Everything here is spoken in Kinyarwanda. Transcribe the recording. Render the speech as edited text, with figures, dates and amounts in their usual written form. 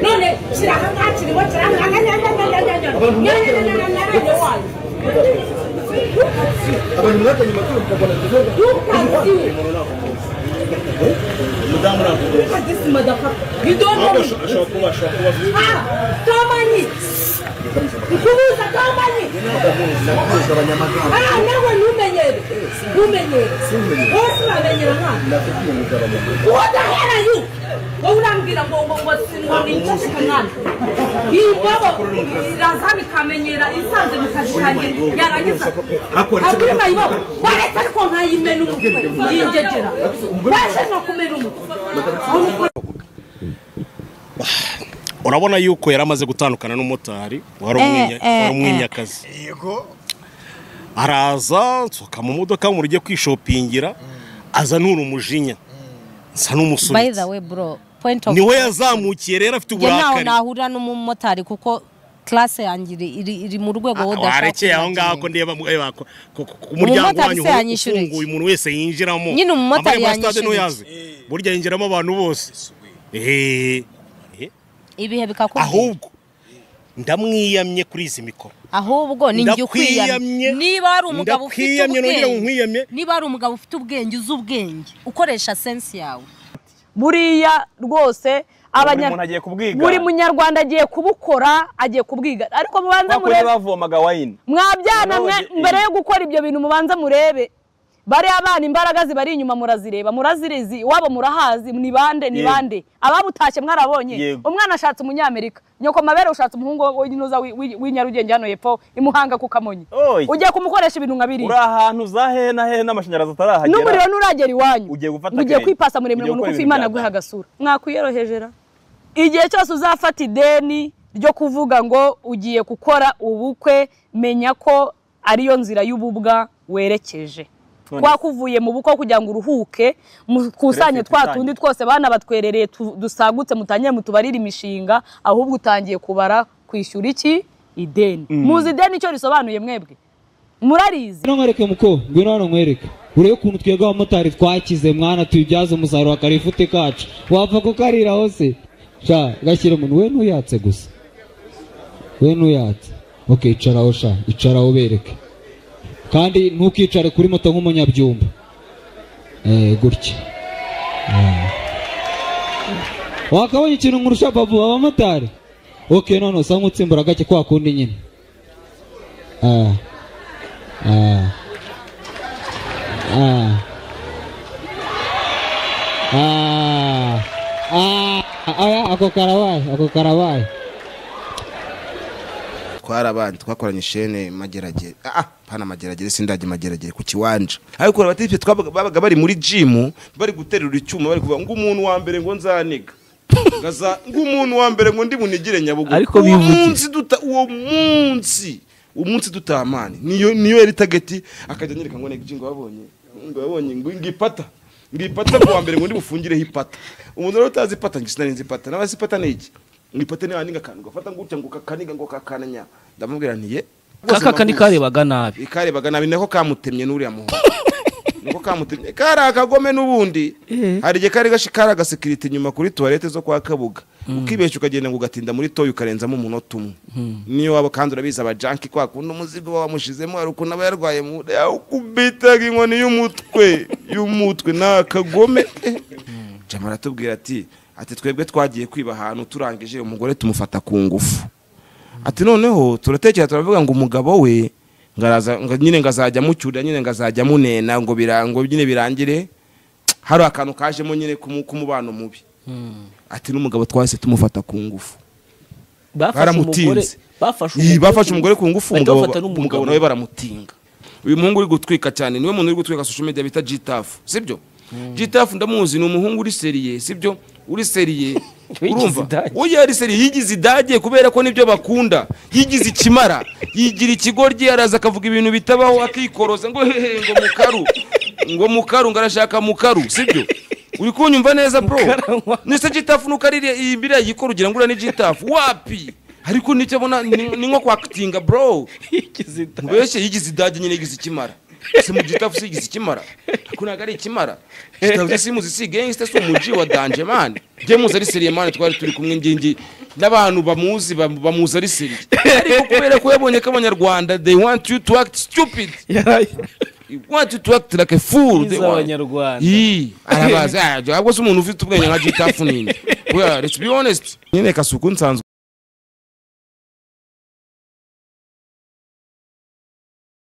none sirakakatiri what the hell are you? Urambwira ngo sinoni cyashikana ibabo irazami kamenyera isanze mukashikanje yarangiza akuri mayibo waretse ko nkayimena umutwe yinjegera bashe no kumera umutwe. Urabona yuko yaramaze gutandukana n'umotari wari umwinyakazi yego araza soka mu modoka mu rujye kwishopingira aza n'urumujinya nsa n'umusore. By the way bro, point of niwe yazamukiye rero afite uburakari nahura n'umumotari kuko classe yangire iri mu rwego wodashaka arekeye aho ngaho ko ndeba ku muryango wanyu ufunguye umuntu wese yinjiramo nyine umumotari yanyishije burya yinjiramo abantu bose ibihe bikakubwira ahubwo ndamwiyamye kuri izi mikoro ahubwo ninjye ukwiyamye niba ari umugabo ufite ubwenge niba ari umugabo ufite ubwenge uzubwenge ukoresha sense yawe buriya rwose buri munyarwanda agiye kubukora agiye kubwiga ariko mubanza murebe bavomaga wine mwabyana mbere yo gukora ibyo bintu mubanza murebe bari abana imbaraga zibari inyuma murazireba murazirizi wabo murahazi ni bande ababutashye mwarabonye umwana ashatse umunyamerika nyoko mabere ushatse umuhungu w'inoza w'inyarugenge hano yepfo imuhanga ku Kamonyi ugiye kumukoresha ibintu nkabiri uri ahantu zahe na he n'amashanyarazi atarahagera n'umuriro nuragera iwanyu ugiye kwipasa muremure ngo nuko Imana guha gasura mwakwiyerohejera igihe cyose uzafata ideni ryo kuvuga ngo ugiye gukora ubukwe menya ko ariyo nzira y'ububwa werekeje twakuvuye mu buko kugira ngo uruhuke mukusanye twatundi twose bana batwerereye dusagutse mutanye mutubarira imishinga ahubwo utangiye kubara kwishyura iki ideni muzi ideni cyo risobanuye mwebwe murarizi nongereke muko ngwino hano nkwereke urebe kuntu twega abamotari twakize mwana tubyaza umusaruro akarifute kacu wapfa ko karira hose sha gashyire umuntu we ntuyatse gusa we ntuyatse okay icaraho sha icaraho bereke kandi ntukicare kuri moto nk'umunyabyumba gutya wakabonye ikintu nkurusha babu abamotari okay none sa nkutsimbura gake kwa kundi nyine ako karabaye twarabandi twakoranye ishene mageragere pana mageragere sindage mageragere ku kiwanja ariko abatipe twabaga bari muri gym bari guterura icyuma bari kuvuga ngo umuntu wa mbere ngo nzaniga gaza ngo umuntu wa mbere ngo ndi munigire Nyabugogo ariko bivuze uwo munsi dutamani niyo yari target akajya nyereka ngo negi ngo babonye ngo ngipata kwa mbere ngo ndi bufungire hipata umuntu rero utazi pata ngisinari pata nabasi pata niki ngipate ne aninga kantu gafata ngutya ngo kakaniga ngo kakananya ndamubwira ntiye kakakani karebaga nabi nako kamutemye n'uriya muhungu niko kamutemye kara kagome n'ubundi hari je kari gashikara gasekirite nyuma kuri toilette zo kwa Kabuga ukibesha ukagenda ngo gatinda muri toyo ukarenzamo umunota umwe niyo wabo kandi urabiza abajanki kwa kuno muzigo wamushizemo ari ukuntu abayarwaye mu ukubitaga inkoni y'umutwe nakagome jamara tubwira ati twebwe twagiye kwiba ahantu turangije umugore tumufata ku ngufu ati noneho turatekera turavuga ngo umugabo we ngaraza nyine ngazajya mucyura nyine ngazajya munena ngo birango nyine birangire hari akantu kajemo nyine kumubano mubi ati n'umugabo twase tumufata ku ngufu bafashe umugore ku ngufu umugabo nawe baramutinga uyu muhungu uri gutwika cyane niwe muntu uri gutwika social media bita Gitafu sibyo Gitafu ndamuzi ni umuhungu uri seriye sibyo uri seriye urumva oya ari seriye yigize idage kubera ko nibyo bakunda yigize ikimara yigira ikigoryi araza akavuga ibintu bitabaho akikoroza ngo hehe ngo mukaru ngarashaka mukaru sibyo uri kunyumva neza bro nise Gitafu nukarire imbira yikora ugira ngo urane Gitafu wapi ariko nicyo abona ni nko kwactinga bro yigize idage nyine yigize ikimara se mu Gitafu sigize ikimara kunaga ari ikimara Gitafu simuzi si gangster so muji wa danger man je muzi ari seriye man twari turi kumwe ngingi n'abantu bamuzi ari seriye ariko kubera ko yabonye ko abanyarwanda they want you to act stupid you want you to act like a fool they want arabaza ahubwo se umuntu ufite ubwenge nka Gitafu nini let's be honest nyine kasuku nsanzwe